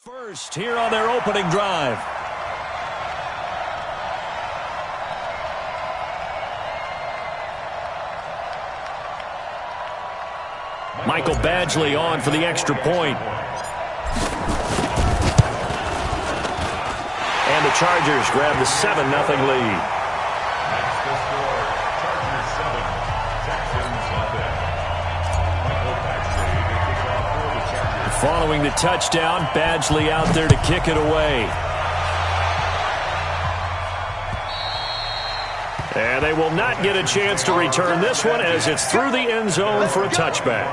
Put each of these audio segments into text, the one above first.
First here on their opening drive. Michael Badgley on for the extra point. And the Chargers grab the 7-0 lead. Following the touchdown, Badgley out there to kick it away. And they will not get a chance to return this one as it's through the end zone for a touchback.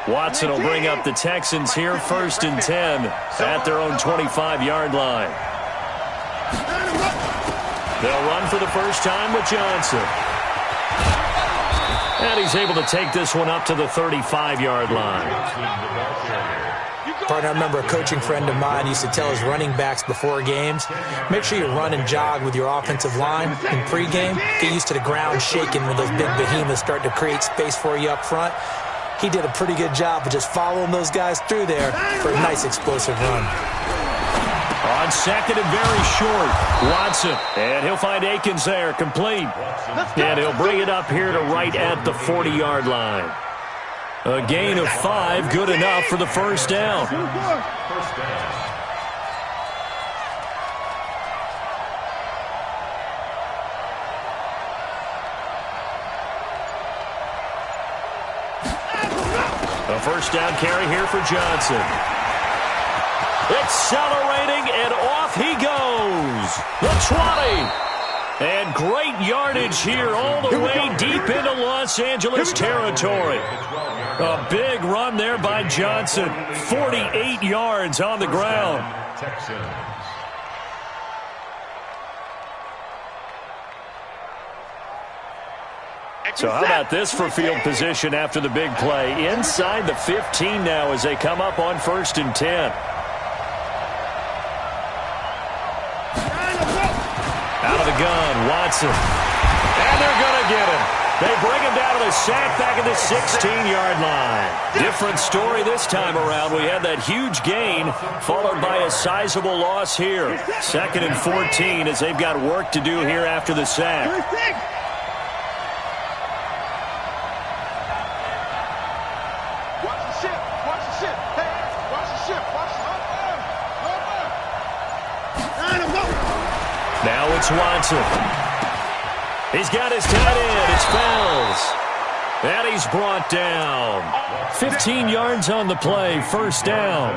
Watson will bring up the Texans here, 1st and 10 at their own 25-yard line. They'll run for the first time with Johnson. And he's able to take this one up to the 35-yard line. Partner, I remember a coaching friend of mine used to tell his running backs before games, make sure you run and jog with your offensive line in pregame. Get used to the ground shaking when those big behemoths start to create space for you up front. He did a pretty good job of just following those guys through there for a nice explosive run. On second and very short, Watson. And he'll find Akins there, complete. And he'll bring it up here to right at the 40-yard line. A gain of 5, good enough for the first down. A first down carry here for Johnson. Accelerating, and off he goes. The 20. And great yardage here all the way deep into Los Angeles territory. A big run there by Johnson. 48 yards on the ground. So how about this for field position after the big play? Inside the 15 now as they come up on 1st and 10. Out of the gun, Watson. And they're going to get him. They bring him down to the sack back at the 16-yard line. Different story this time around. We had that huge gain followed by a sizable loss here. 2nd and 14 as they've got work to do here after the sack. Now it's Watson. He's got his tight end. It's Fells. And he's brought down. 15 yards on the play. First down.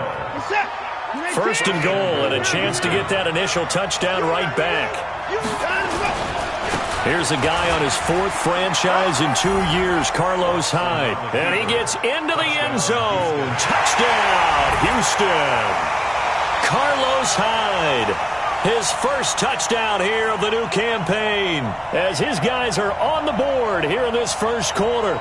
1st and goal and a chance to get that initial touchdown right back. Here's a guy on his 4th franchise in 2 years, Carlos Hyde. And he gets into the end zone. Touchdown, Houston. Carlos Hyde. His first touchdown here of the new campaign as his guys are on the board here in this first quarter.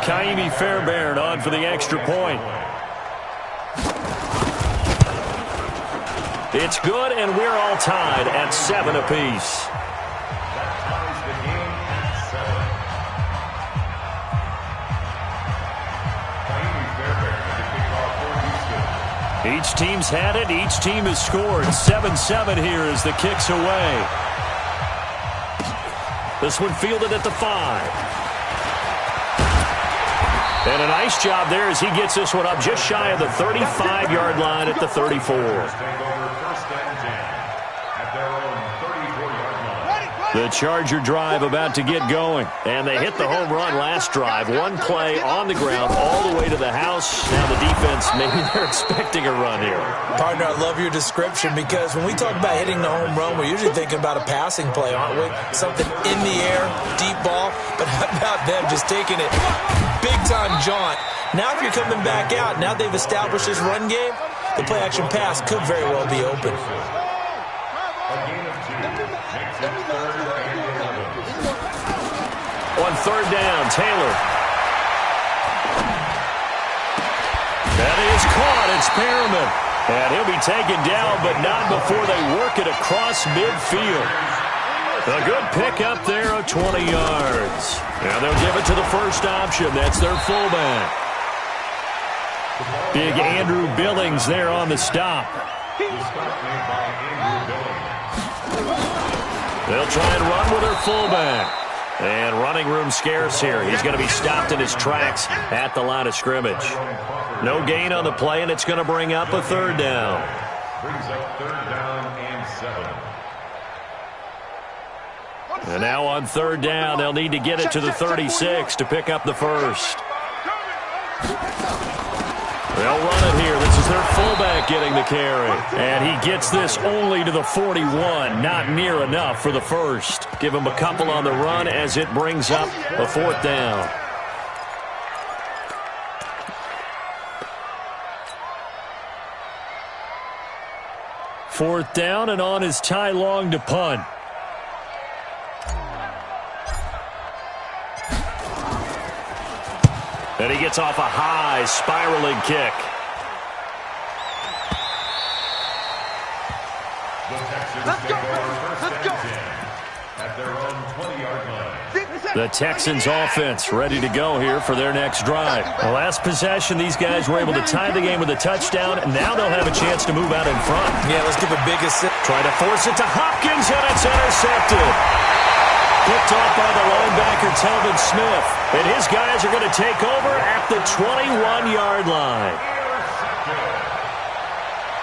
Kaimi Fairbairn on for the extra point. It's good, and we're all tied at 7 apiece. Each team's had it. Each team has scored. 7-7 here as the kick's away. This one fielded at the 5. And a nice job there as he gets this one up just shy of the 35-yard line at the 34. The Charger drive about to get going. And they hit the home run last drive. One play on the ground all the way to the house. Now the defense, maybe they're expecting a run here. Partner, I love your description because when we talk about hitting the home run, we're usually thinking about a passing play, aren't we? Something in the air, deep ball. But how about them just taking it big-time jaunt? Now if you're coming back out, now they've established this run game, the play-action pass could very well be open. On 3rd down, Taylor. That is caught. It's Perriman. And he'll be taken down, but not before they work it across midfield. A good pick up there of 20 yards. Now they'll give it to the first option. That's their fullback. Big Andrew Billings there on the stop. They'll try and run with their fullback. And running room scarce here. He's going to be stopped in his tracks at the line of scrimmage. No gain on the play, and it's going to bring up a third down. Brings up third down and 7. And now on third down, they'll need to get it to the 36 to pick up the first. They'll run it here. This is their fullback getting the carry. And he gets this only to the 41. Not near enough for the first. Give him a couple on the run as it brings up a fourth down. Fourth down, and on is Ty Long to punt. And he gets off a high spiraling kick. Let's go. Let's go. At their own 20-yard line. The Texans offense ready to go here for their next drive. The last possession, these guys were able to tie the game with a touchdown, and now they'll have a chance to move out in front. Yeah, let's give a big assist. Try to force it to Hopkins, and it's intercepted. Picked off by the linebacker, Telvin Smith. And his guys are going to take over at the 21-yard line.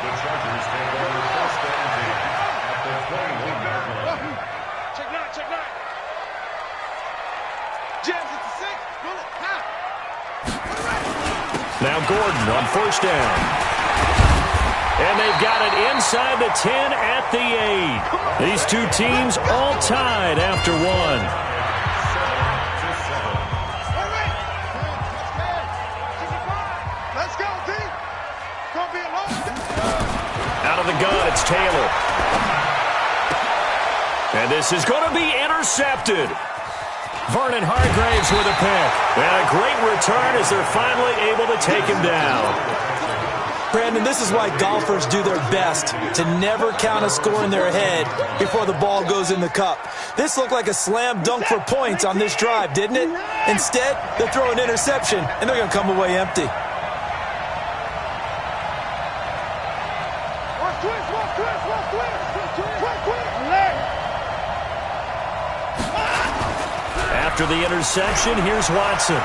The Chargers take over first and 10 at the 21-yard line. Check nine. Jams at the 6. Bullet, high. Now Gordon on first down. And they've got it inside the 10 at the 8. These two teams all tied after one. 7-7. Let's go, D. Gonna be a long day. Out of the gun, it's Taylor. And this is going to be intercepted. Vernon Hargraves with a pick. And a great return as they're finally able to take him down. Brandon, this is why golfers do their best to never count a score in their head before the ball goes in the cup. This looked like a slam dunk for points on this drive, didn't it? Instead, they'll throw an interception, and they're going to come away empty. After the interception, here's Watson.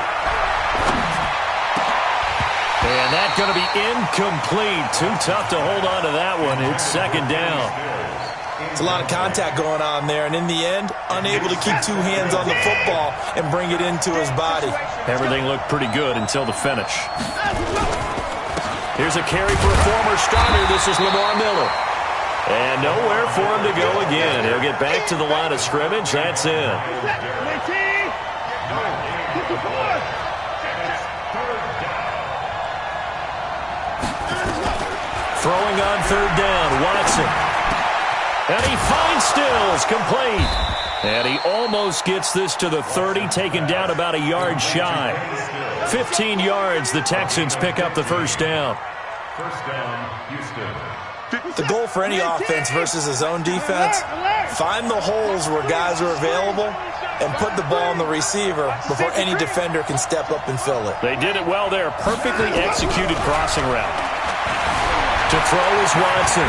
And that's going to be incomplete. Too tough to hold on to that one. It's second down. It's a lot of contact going on there, and in the end, unable to keep two hands on the football and bring it into his body. Everything looked pretty good until the finish. Here's a carry for a former starter. This is Lamar Miller. And nowhere for him to go again. He'll get back to the line of scrimmage. That's it. Throwing on third down, Watson. And he finds Stills, complete. And he almost gets this to the 30, taken down about a yard shy. 15 yards, the Texans pick up the first down. First down, Houston. The goal for any offense versus his own defense, find the holes where guys are available and put the ball in the receiver before any defender can step up and fill it. They did it well there. Perfectly executed crossing route. To throw is Watson.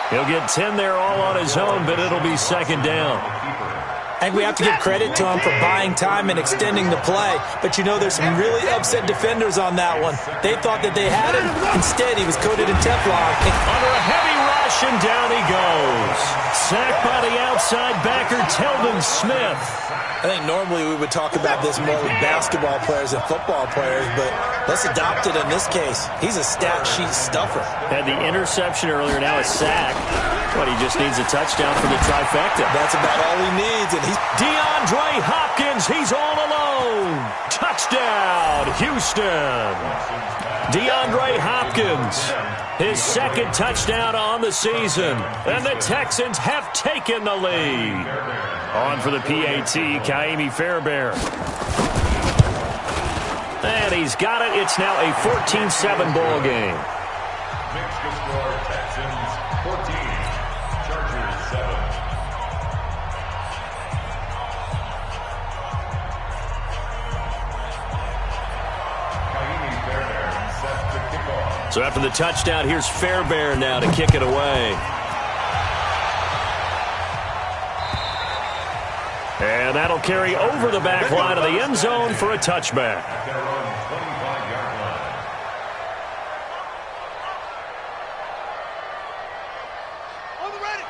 He'll get 10 there all on his own, but it'll be second down. I think we have to give credit to him for buying time and extending the play. But, you know, there's some really upset defenders on that one. They thought that they had him. Instead, he was coated in Teflon. Under a heavy rush, and down he goes. Sacked by the outside backer, Telvin Smith. I think normally we would talk about this more with basketball players and football players, but let's adopt it in this case. He's a stat sheet stuffer. Had the interception earlier, now a sack. But he just needs a touchdown for the trifecta. That's about all he needs. And DeAndre Hopkins, he's all alone. Touchdown, Houston. DeAndre Hopkins, his second touchdown on the season. And the Texans have taken the lead. On for the PAT, Kaimi Fairbairn. And he's got it. It's now a 14-7 ball game. Makes the score Texans 14, Chargers 7. So after the touchdown, here's Fairbairn now to kick it away. And that'll carry over the back line of the end zone for a touchback.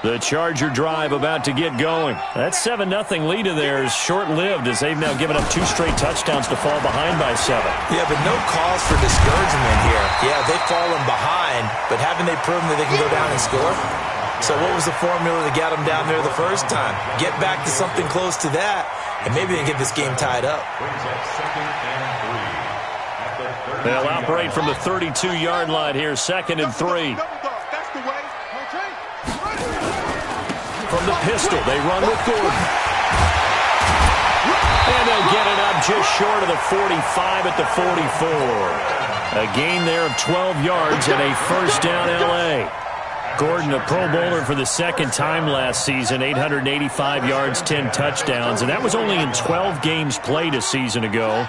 The Charger drive about to get going. That 7-0 lead of theirs short-lived as they've now given up 2 straight touchdowns to fall behind by 7. Yeah, but no cause for discouragement here. Yeah, they've fallen behind, but haven't they proven that they can go down and score? So what was the formula that got them down there the first time? Get back to something close to that, and maybe they can get this game tied up. They'll operate from the 32-yard line here, 2nd and 3. From the pistol, they run with Gordon. And they'll get it up just short of the 45 at the 44. A gain there of 12 yards and a first down L.A. Gordon, a Pro Bowler for the 2nd time last season, 885 yards, 10 touchdowns, and that was only in 12 games played a season ago.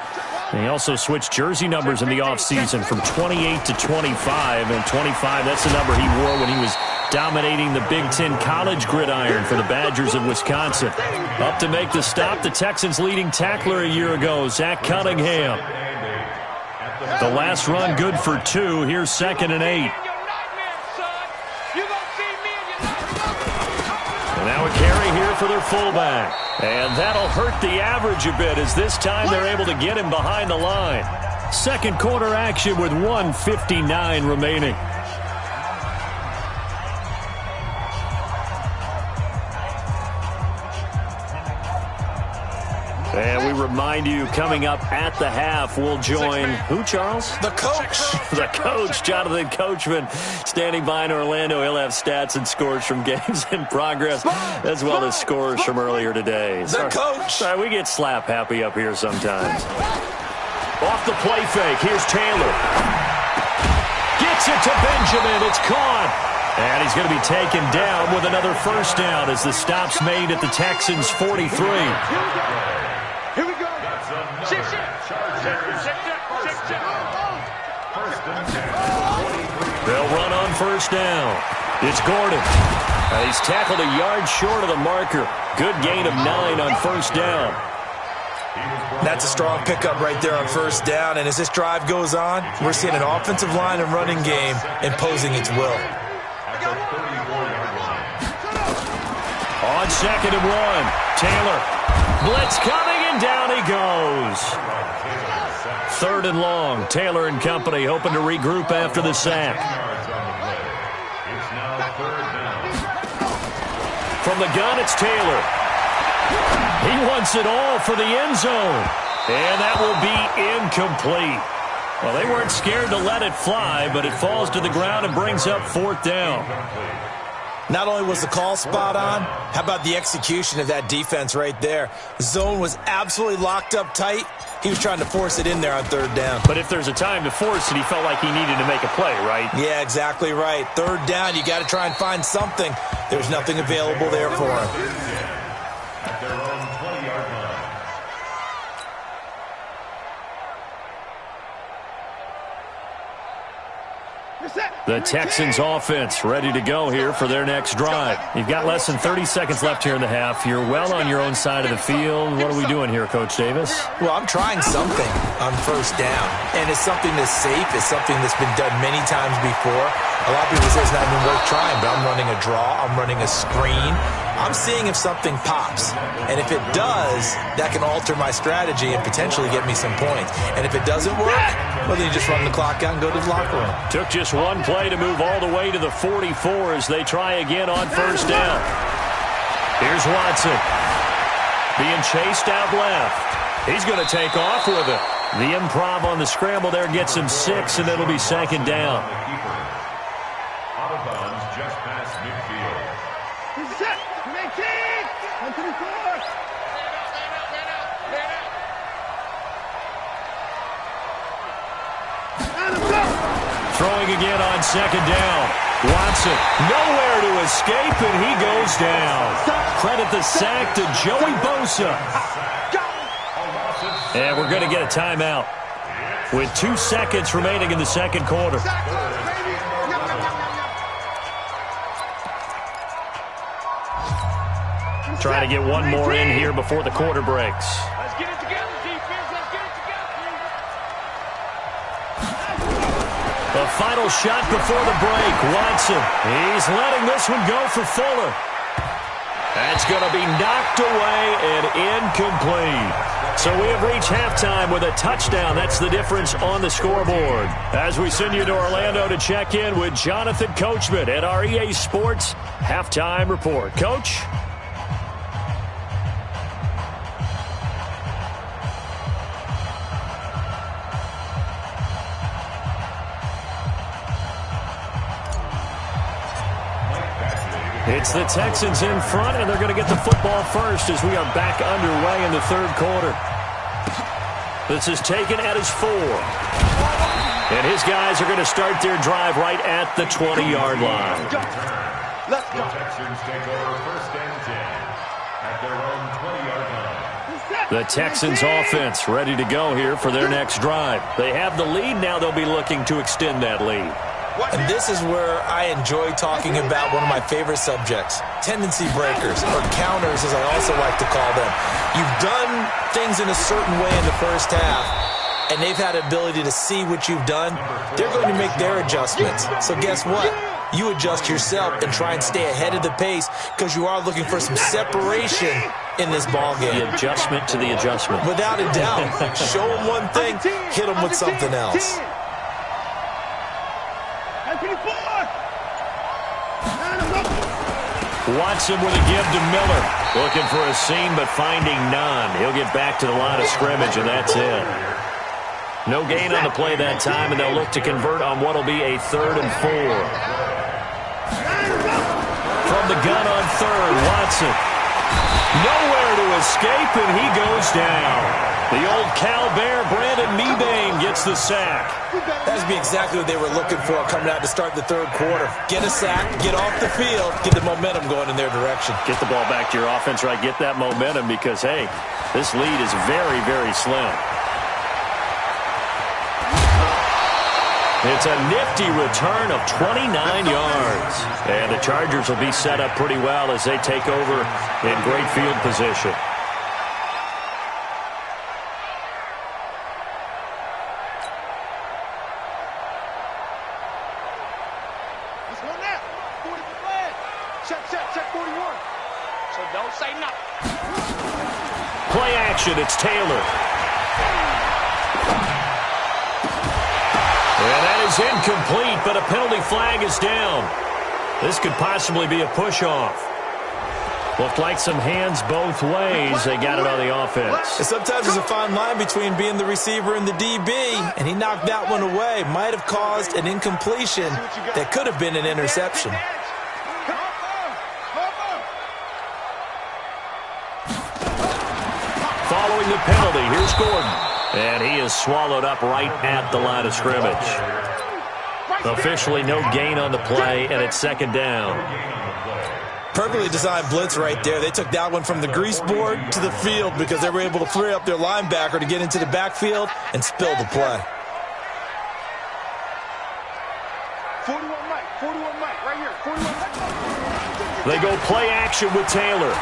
And he also switched jersey numbers in the offseason from 28 to 25, and 25, that's the number he wore when he was dominating the Big Ten college gridiron for the Badgers of Wisconsin. Up to make the stop, the Texans' leading tackler a year ago, Zach Cunningham. The last run good for 2. Here's 2nd and 8. And now a carry here for their fullback. And that'll hurt the average a bit as this time they're able to get him behind the line. Second quarter action with 1:59 remaining. And we remind you, coming up at the half, we'll join who, Charles? The coach. The coach, Jonathan Coachman, standing by in Orlando. He'll have stats and scores from games in progress, as well as scores from earlier today. The coach. Sorry, we get slap happy up here sometimes. Off the play fake, here's Taylor. Gets it to Benjamin, it's caught. And he's going to be taken down with another first down as the stop's made at the Texans' 43. Here we go. They'll run on first down. It's Gordon. He's tackled a yard short of the marker. Good gain of 9 on first down. That's a strong pickup right there on first down. And as this drive goes on, we're seeing an offensive line and running game imposing its will. On 2nd and 1, Taylor. Blitz coming, and down he goes. 3rd and long. Taylor and company hoping to regroup after the sack. From the gun, it's Taylor. He wants it all for the end zone. And that will be incomplete. Well, they weren't scared to let it fly, but it falls to the ground and brings up 4th down. Not only was the call spot on, how about the execution of that defense right there? The zone was absolutely locked up tight. He was trying to force it in there on 3rd down. But if there's a time to force it, he felt like he needed to make a play, right? Yeah, exactly right. 3rd down, you got to try and find something. There's nothing available there for him. At their own 20-yard line. The Texans offense ready to go here for their next drive. You've got less than 30 seconds left here in the half. You're well on your own side of the field. What are we doing here, Coach Davis? Well, I'm trying something on first down. And it's something that's safe. It's something that's been done many times before. A lot of people say it's not even worth trying, but I'm running a draw. I'm running a screen. I'm seeing if something pops. And if it does, that can alter my strategy and potentially get me some points. And if it doesn't work, well, then you just run the clock out and go to the locker room. Took just one play to move all the way to the 44 as they try again on first down. Here's Watson. Being chased out left. He's going to take off with it. The improv on the scramble there gets him 6, and it'll be 2nd down. Out of bounds just past midfield. Throwing again on 2nd down. Watson nowhere to escape, and he goes down. Credit the sack to Joey Bosa. And we're going to get a timeout. with 2 seconds remaining in the second quarter. Trying to get one more in here before the quarter breaks. Let's get it together, defense. Let's get it together. The final shot before the break. Watson. He's letting this one go for Fuller. That's going to be knocked away and incomplete. So we have reached halftime with a touchdown. That's the difference on the scoreboard. As we send you to Orlando to check in with Jonathan Coachman at our EA Sports Halftime Report. Coach? It's the Texans in front, and they're going to get the football first as we are back underway in the third quarter. This is taken at his 4. And his guys are going to start their drive right at the 20-yard line. Let's go. The Texans take over first and 10 at their own 20-yard line. The Texans offense ready to go here for their next drive. They have the lead. Now they'll be looking to extend that lead. And this is where I enjoy talking about one of my favorite subjects, tendency breakers, or counters as I also like to call them. You've done things in a certain way in the first half, and they've had the ability to see what you've done. They're going to make their adjustments. So guess what? You adjust yourself and try and stay ahead of the pace because you are looking for some separation in this ball game. The adjustment to the adjustment. Without a doubt. Show them one thing, hit them with something else. Watson with a give to Miller. Looking for a seam, but finding none. He'll get back to the line of scrimmage, and that's it. No gain on the play that time, and they'll look to convert on what will be a 3rd and 4. From the gun on 3rd, Watson. Nowhere to escape, and he goes down. The old Cal Bear, Brandon Mebane, gets the sack. That would be exactly what they were looking for coming out to start the third quarter. Get a sack, get off the field, get the momentum going in their direction. Get the ball back to your offense, right? Get that momentum because, hey, this lead is very, very slim. It's a nifty return of 29 yards. And the Chargers will be set up pretty well as they take over in great field position. Check 41. So don't say nothing. Play action, it's Taylor. And that is incomplete, but a penalty flag is down. This could possibly be a push-off. Looked like some hands both ways. They got it on the offense. And sometimes there's a fine line between being the receiver and the DB, and he knocked that one away. Might have caused an incompletion that could have been an interception. Following the penalty, here's Gordon. And he is swallowed up right at the line of scrimmage. Officially no gain on the play, and it's 2nd down. Perfectly designed blitz right there. They took that one from the grease board to the field because they were able to free up their linebacker to get into the backfield and spill the play. 41 Mike, right here. 41 Mike. They go play action with Taylor.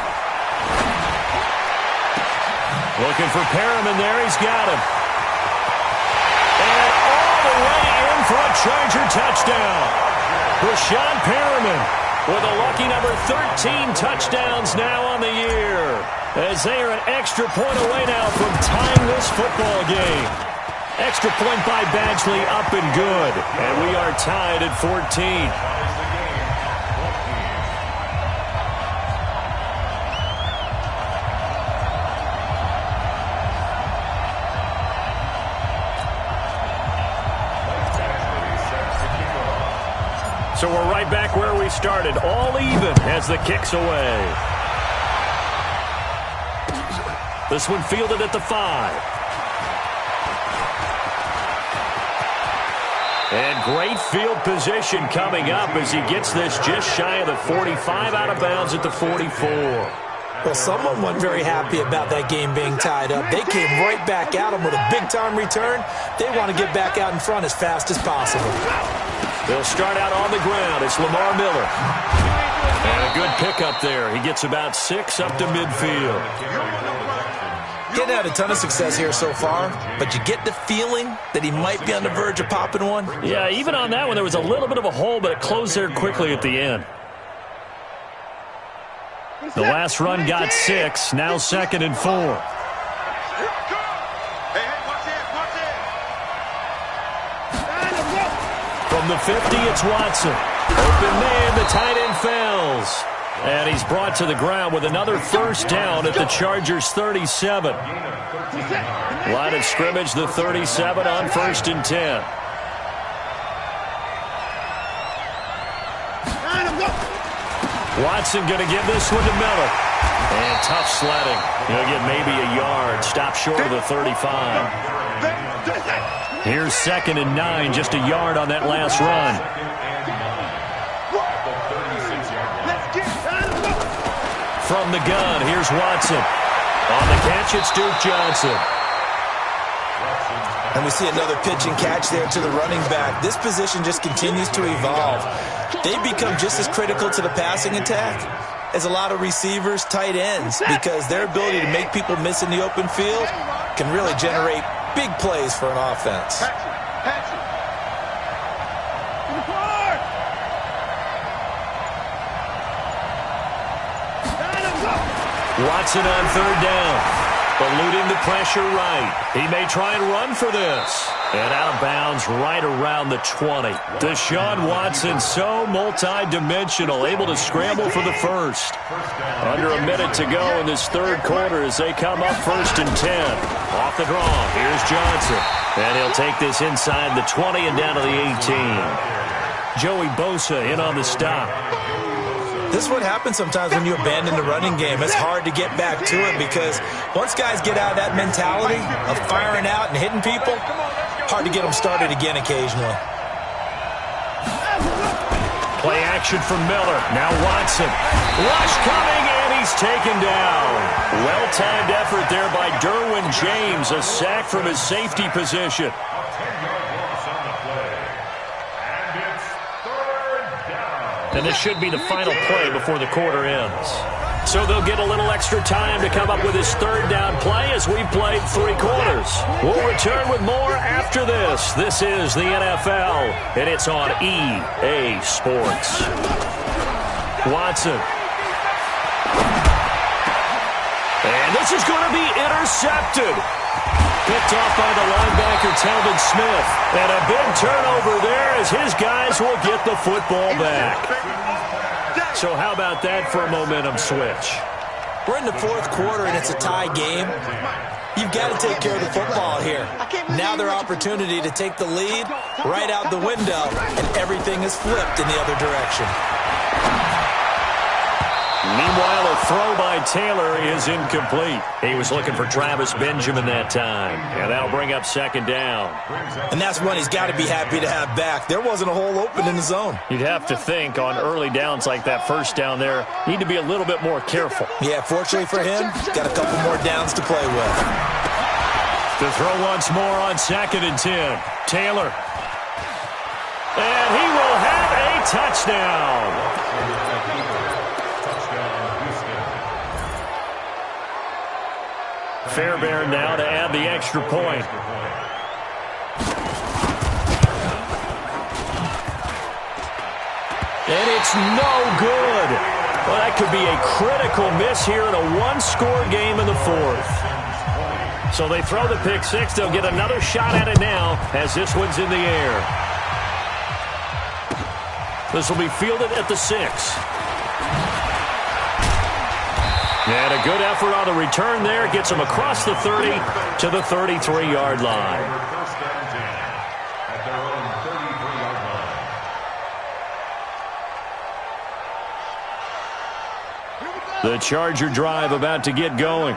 Looking for Perriman there. He's got him. And all the way in for a Charger touchdown. Rashawn Perriman with a lucky number 13 touchdowns now on the year. As they are an extra point away now from tying this football game. Extra point by Badgley up and good. And we are tied at 14. So we're right back where we started, all even as the kick's away. This one fielded at the 5. And great field position coming up as he gets this just shy of the 45, out of bounds at the 44. Well, someone wasn't very happy about that game being tied up. They came right back at him with a big-time return. They want to get back out in front as fast as possible. They'll start out on the ground. It's Lamar Miller. And a good pickup there. He gets about 6 up to midfield. Getting had a ton of success here so far, but you get the feeling that he might be on the verge of popping one. Yeah, even on that one, there was a little bit of a hole, but it closed there quickly at the end. The last run got 6, now 2nd and 4. From the 50, it's Watson. Open man, the tight end fails. And he's brought to the ground with another first down at the Chargers' 37. Line of scrimmage, the 37 on 1st and 10. Watson going to give this one to Miller. And tough sledding. He'll get maybe a yard. Stop short of the 35. Here's 2nd and 9, just a yard on that last run. From the gun, here's Watson. On the catch, it's Duke Johnson. And we see another pitch and catch there to the running back. This position just continues to evolve. They become just as critical to the passing attack as a lot of receivers, tight ends, because their ability to make people miss in the open field can really generate big plays for an offense. Watson on 3rd down. Eluding the pressure right. He may try and run for this. And out of bounds right around the 20. Deshaun Watson, so multi-dimensional, able to scramble for the first. Under a minute to go in this 3rd quarter as they come up 1st and 10. Off the draw, here's Johnson. And he'll take this inside the 20 and down to the 18. Joey Bosa in on the stop. This is what happens sometimes when you abandon the running game. It's hard to get back to it because once guys get out of that mentality of firing out and hitting people, hard to get them started again occasionally. Play action from Miller. Now Watson. Rush coming, and he's taken down. Well-timed effort there by Derwin James. A sack from his safety position. And this should be the final play before the quarter ends. So they'll get a little extra time to come up with his 3rd down play as we've played 3 quarters. We'll return with more after this. This is the NFL, and it's on EA Sports. Watson. And this is going to be intercepted. Picked off by the linebacker, Telvin Smith. And a big turnover there as his guys will get the football back. So how about that for a momentum switch? We're in the 4th quarter, and it's a tie game. You've got to take care of the football here. Now their opportunity to take the lead right out the window, and everything is flipped in the other direction. Meanwhile, a throw by Taylor is incomplete. He was looking for Travis Benjamin that time, and that'll bring up 2nd down. And that's one he's got to be happy to have back. There wasn't a hole open in the zone. You'd have to think on early downs like that first down there, need to be a little bit more careful. Yeah, fortunately for him, got a couple more downs to play with. To throw once more on 2nd and 10. Taylor. And he will have a touchdown. Fairbairn now to add the extra point. And it's no good. Well, that could be a critical miss here in a 1-score game in the 4th. So they throw the pick 6. They'll get another shot at it now as this one's in the air. This will be fielded at the 6. And a good effort on the return there. Gets him across the 30 to the 33-yard line. The Charger drive about to get going.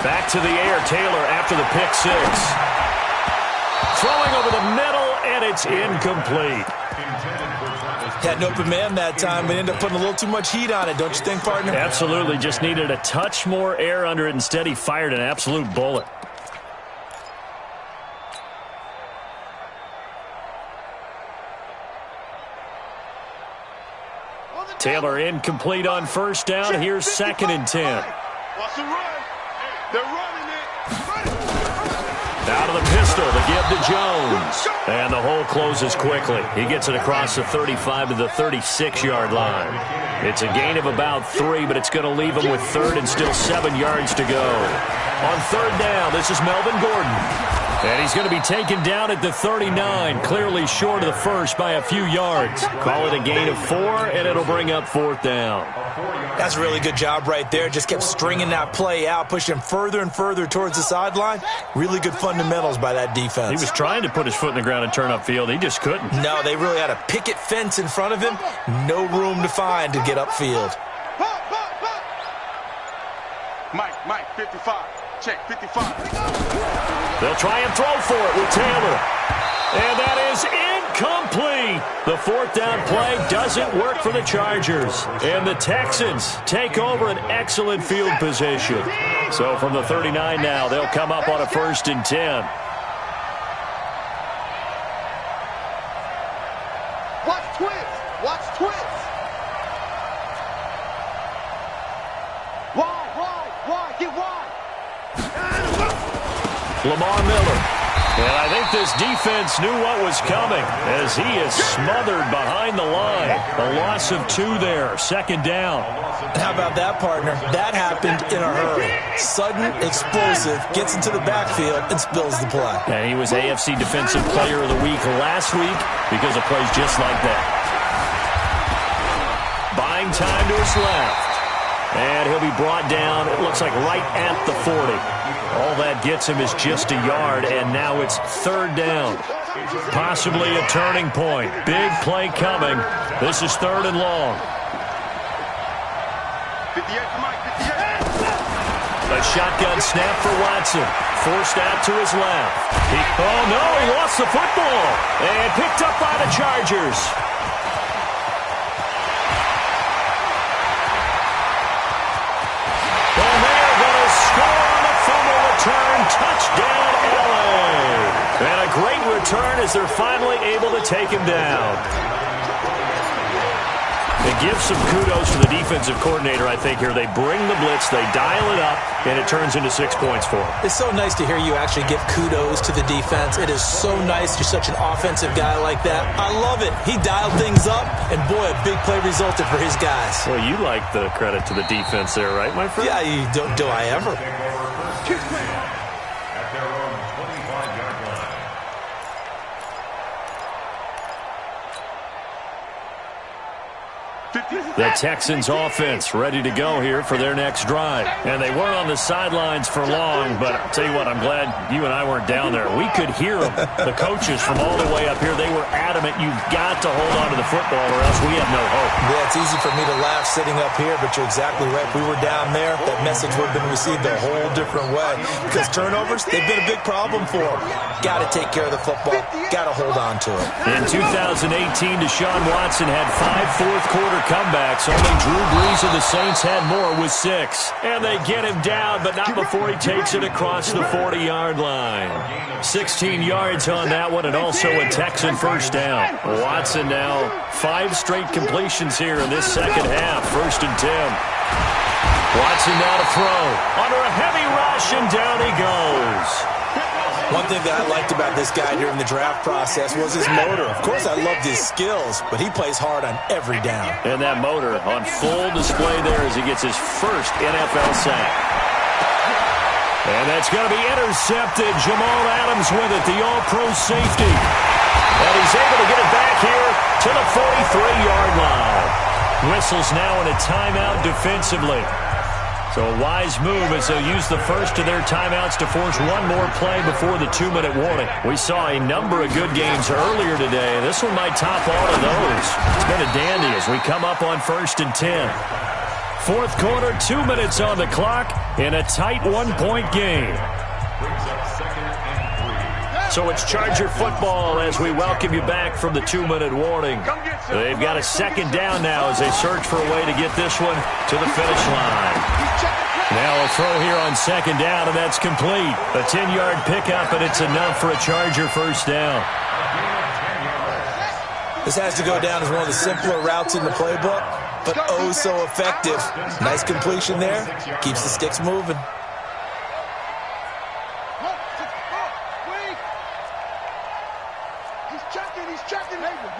Back to the air, Taylor after the pick 6. Throwing over the middle, and it's incomplete. Had an open man that time, but ended up putting a little too much heat on it, don't you think, partner? Absolutely. Just needed a touch more air under it. Instead, he fired an absolute bullet. Taylor incomplete on first down. Here's 2nd and 10. Watch the run. They're running it. Out of the pistol to give to Jones. And the hole closes quickly. He gets it across the 35 to the 36-yard line. It's a gain of about 3, but it's going to leave him with 3rd and still 7 yards to go. On 3rd down, this is Melvin Gordon. And he's going to be taken down at the 39, clearly short of the first by a few yards. Call it a gain of 4, and it'll bring up 4th down. That's a really good job right there. Just kept stringing that play out, pushing him further and further towards the sideline. Really good fundamentals by that defense. He was trying to put his foot in the ground and turn upfield. He just couldn't. No, they really had a picket fence in front of him. No room to find to get upfield. Mike, 55. Check, 55. They'll try and throw for it with Taylor. And that is incomplete. The 4th down play doesn't work for the Chargers. And the Texans take over an excellent field position. So from the 39 now, they'll come up on a 1st and 10. Watch twins. Watch twins. Wide. Get wide. Lamar Miller. And I think this defense knew what was coming as he is smothered behind the line. A loss of 2 there, 2nd down. How about that, partner? That happened in a hurry. Sudden, explosive, gets into the backfield, and spills the play. And he was AFC Defensive Player of the Week last week because of plays just like that. Buying time to his left. And he'll be brought down, it looks like right at the 40. All that gets him is just a yard, and now it's 3rd down. Possibly a turning point. Big play coming. This is 3rd and long. 58 to Mike, 58. A shotgun snap for Watson. Forced out to his left. Oh, no, he lost the football. And picked up by the Chargers. Touchdown, LA. And a great return as they're finally able to take him down. It gives some kudos to the defensive coordinator, I think, here. They bring the blitz, they dial it up, and it turns into 6 points for them. It's so nice to hear you actually give kudos to the defense. It is so nice you're such an offensive guy like that. I love it. He dialed things up, and boy, a big play resulted for his guys. Well, you like the credit to the defense there, right, my friend? Yeah, do I ever? The Texans offense ready to go here for their next drive. And they weren't on the sidelines for long, but I'll tell you what, I'm glad you and I weren't down there. We could hear them. The coaches from all the way up here, they were adamant, you've got to hold on to the football or else we have no hope. Yeah, it's easy for me to laugh sitting up here, but you're exactly right. If we were down there, that message would have been received a whole different way. Because turnovers, they've been a big problem for them. Got to take care of the football. Got to hold on to it. In 2018, Deshaun Watson had 5 fourth-quarter comebacks. Only Drew Brees of the Saints had more with 6. And they get him down, but not before he takes it across the 40-yard line. 16 yards on that one, and also a Texan first down. Watson now 5 straight completions here in this second half. 1st and 10. Watson now to throw. Under a heavy rush, and down he goes. One thing that I liked about this guy during the draft process was his motor. Of course, I loved his skills, but he plays hard on every down. And that motor on full display there as he gets his first NFL sack. And that's going to be intercepted. Jamal Adams with it, the all-pro safety. And he's able to get it back here to the 43-yard line. Whistles now in a timeout defensively. So a wise move as they'll use the first of their timeouts to force one more play before the 2-minute warning. We saw a number of good games earlier today. This one might top all of those. It's been a dandy as we come up on 1st and 10. Fourth quarter, 2 minutes on the clock in a tight 1-point game. So it's Charger football as we welcome you back from the 2-minute warning. They've got a second down now as they search for a way to get this one to the finish line. Now a throw here on second down, and that's complete. A 10-yard pickup, and it's enough for a Charger first down. This has to go down as one of the simpler routes in the playbook, but oh so effective. Nice completion there. Keeps the sticks moving. He's checking. Hayward.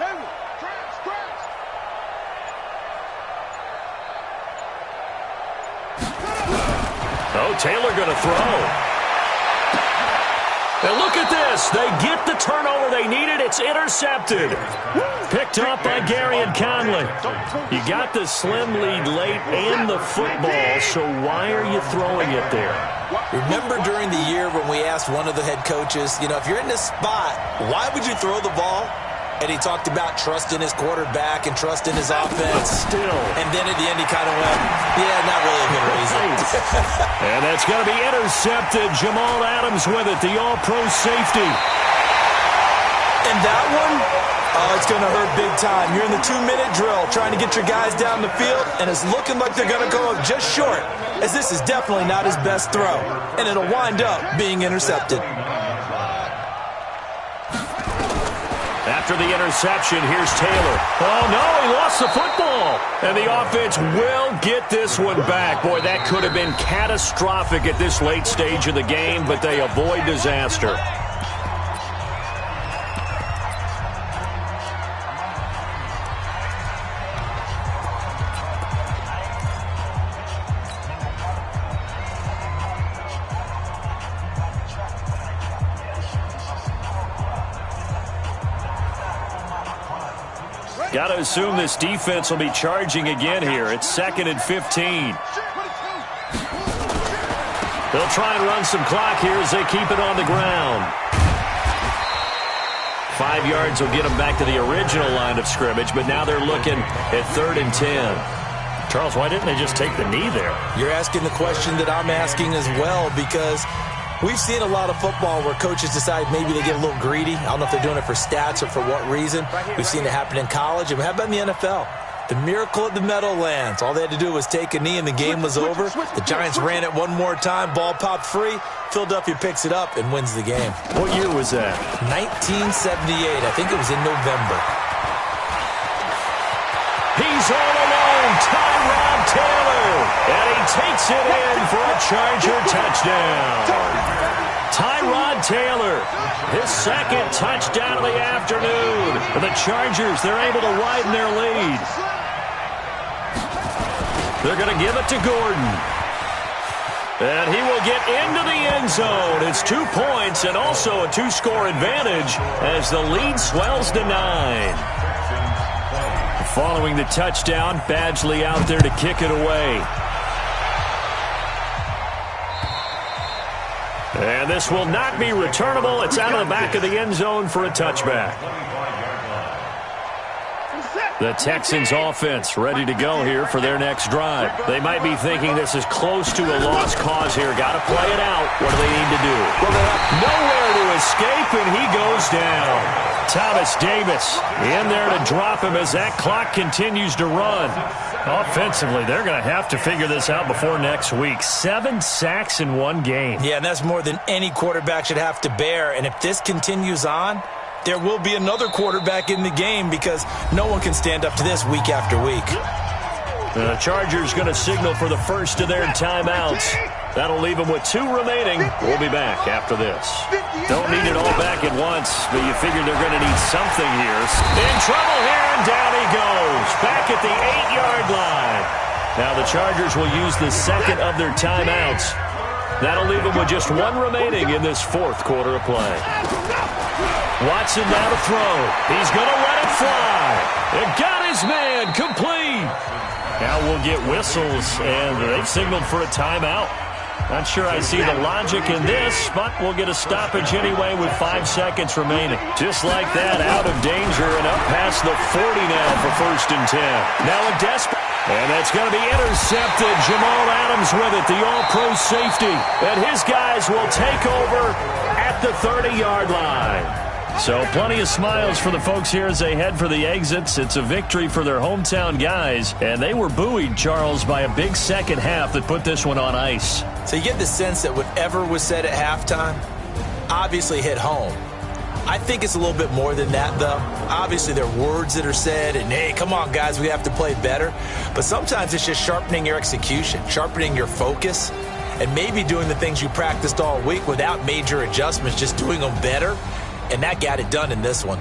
Traps. Oh, Taylor going to throw. And look at this. They get the turnover they needed. It's intercepted. Picked up by Gary and Conley. You got the slim lead late and the football, so why are you throwing it there? Remember during the year when we asked one of the head coaches, if you're in this spot, why would you throw the ball? And he talked about trust in his quarterback and trust in his offense. Still. And then at the end he kind of went, yeah, not really a good reason. And that's going to be intercepted. Jamal Adams with it, the all-pro safety. And that one, it's going to hurt big time. You're in the 2-minute drill trying to get your guys down the field, and it's looking like they're going to go up just short, as this is definitely not his best throw. And it'll wind up being intercepted. After the interception, here's Taylor. Oh, no, he lost the football. And the offense will get this one back. Boy, that could have been catastrophic at this late stage of the game, but they avoid disaster. Got to assume this defense will be charging again here. It's 2nd and 15. They'll try and run some clock here as they keep it on the ground. 5 yards will get them back to the original line of scrimmage, but now they're looking at 3rd and 10. Charles, why didn't they just take the knee there? You're asking the question that I'm asking as well, because we've seen a lot of football where coaches decide maybe they get a little greedy. I don't know if they're doing it for stats or for what reason. We've seen it happen in college. And how about in the NFL? The miracle at the Meadowlands. All they had to do was take a knee and the game was over. The Giants ran it one more time. Ball popped free. Philadelphia picks it up and wins the game. What year was that? 1978. I think it was in November. He's all alone. Tyrod Taylor. And he takes it in for a Charger touchdown. Tyrod Taylor, his 2nd touchdown of the afternoon. And the Chargers, they're able to widen their lead. They're going to give it to Gordon. And he will get into the end zone. It's 2 points and also a 2-score advantage as the lead swells to 9. Following the touchdown, Badgley out there to kick it away. And this will not be returnable. It's out of the back of the end zone for a touchback. The Texans offense ready to go here for their next drive. They might be thinking this is close to a lost cause here. Got to play it out. What do they need to do? Well, they have nowhere to escape, and he goes down. Thomas Davis in there to drop him as that clock continues to run. Offensively, they're going to have to figure this out before next week. 7 sacks in one game. Yeah, and that's more than any quarterback should have to bear. And if this continues on, there will be another quarterback in the game because no one can stand up to this week after week. The Chargers going to signal for the first of their timeouts. That'll leave them with 2 remaining. We'll be back after this. Don't need it all back at once, but you figure they're going to need something here. In trouble here, and down he goes. Back at the 8-yard line. Now the Chargers will use the 2nd of their timeouts. That'll leave them with just 1 remaining in this 4th quarter of play. Watson now to throw. He's going to let it fly. It got his man complete. Now we'll get whistles, and they've signaled for a timeout. Not sure I see the logic in this, but we'll get a stoppage anyway with 5 seconds remaining. Just like that, out of danger and up past the 40 now for 1st and 10. Now a desperate... And that's going to be intercepted. Jamal Adams with it, the all-pro safety. And his guys will take over at the 30-yard line. So plenty of smiles for the folks here as they head for the exits. It's a victory for their hometown guys. And they were buoyed, Charles, by a big second half that put this one on ice. So you get the sense that whatever was said at halftime obviously hit home. I think it's a little bit more than that, though. Obviously, there are words that are said, and, hey, come on, guys, we have to play better. But sometimes it's just sharpening your execution, sharpening your focus, and maybe doing the things you practiced all week without major adjustments, just doing them better. And that got it done in this one.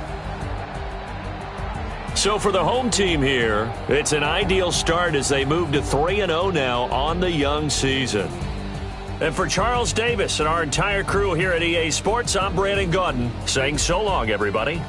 So for the home team here, it's an ideal start as they move to 3-0 now on the young season. And for Charles Davis and our entire crew here at EA Sports, I'm Brandon Gaudin saying so long, everybody.